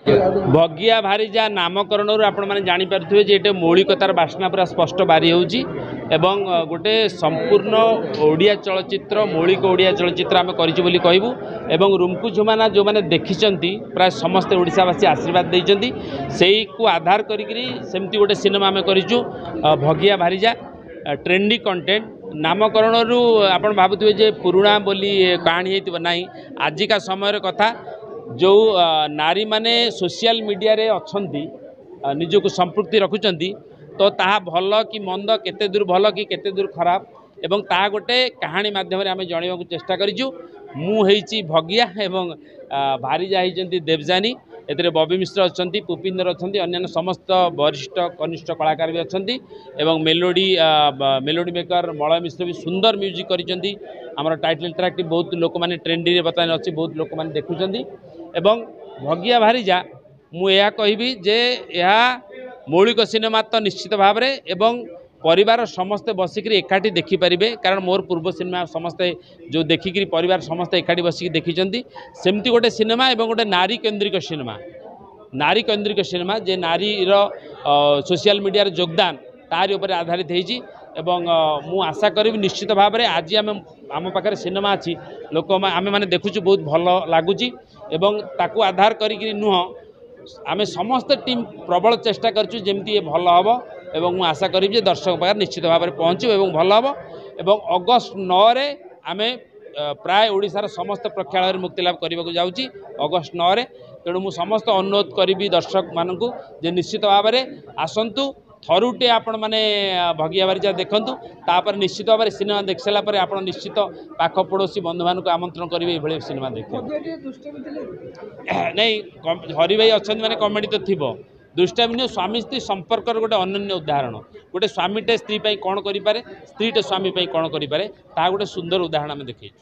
भगिया भारीजा नामकरण आपण मैंने जानीपे जे मौलिकतार बास्ना पूरा स्पष्ट बारी होची एवं गोटे संपूर्ण ओडिया चलचित्र मौलिक ओडिया चलचित्र आम करूँ कहूँ एवं रुमकु झुमाना जो मैंने देखी प्राय समस्त ओडिशावासी आशीर्वाद देइचंती सेई को आधार करमती गोटे सिनेमा आम करूँ भगिया भारीजा ट्रेंडी कंटेंट नामकरण आपण भावुवे जे पुराणा बोली कहानी होती ना आजिका समय कथा जो नारी माने सोशल मीडिया रे अच्छंती निजको संपृक्ति रखुचंती तो ताहा भल कि मंद केते दूर भल कि केते दूर खराब एवं ताहा गोटे कहानी माध्यम रे आमे जणिबा को चेष्टा करिजु मु हेची भगिया एवं भारीजा हेचंती देवजानी एतरे बॉबी मिश्र अच्छंती पुपिंदर अच्छंती अन्य समस्त वरिष्ठ कनिष्ठ कलाकार भी अच्छंती एवं मेलोडी मेकर मलय मिश्र भी सुंदर म्यूजिक करिसंती हमर टाइटल ट्रैक टी बहुत लोक माने ट्रेंडी रे बर्तमान अछि बहुत लोक माने देखुचंती एवं भगिया भारीजा मु या कहबी जे या मौलिक सिनेमा तो निश्चित भाव रे एवं परिवार समस्ते बसिक एकाठी देखिपारे कारण मोर पूर्व सिनेमा समस्ते जो देखिकी परिवार समस्ते एकाठी बसिक देखी सेमती गोटे सिनेमा एवं गोटे नारी केन्द्रिक सिनेमा जे नारी सोशल मीडिया योगदान तारी उपर आधारित होती एवं मु आशा करी निश्चित भाव में आज आम पाखे सिनेमा अच्छी लोक आम मैंने देखुचु बहुत भल लगुच एवं ताकू आधार करी नुह आम समस्त टीम प्रबल चेष्टा करूँ जमती ये भल हम एवं मु आशा करी जे दर्शक पाखे निश्चित भाव में पहुँचू एवं भल हम एवं अगस्ट 9 रे आम प्राय ओडिशार समस्त प्रेक्षालय मुक्ति लाभ करने को जाऊँगी अगस्ट 9 रे तेणु मु समस्त अनुरोध करी दर्शक मानू जे निश्चित भाव में आसतु थरुटे आपण माने भगिया भारीजा देखंतु तापर निश्चित भाव में सिनेमा देख सारा पर आपण निश्चित पाख पड़ोशी बंधु मान को आमंत्रण करेंगे ये सिनेमा देख नहीं हरि भाई अच्छा मैंने कमेडी तो थी दुष्टामी नुह स्वामी स्त्री संपर्क गोटे अनन्य उदाहरण गोटे स्वामीटे स्त्री कौन करें स्त्रीटे स्वामी कौन करें गोटे सुंदर उदाहरण आम देखी।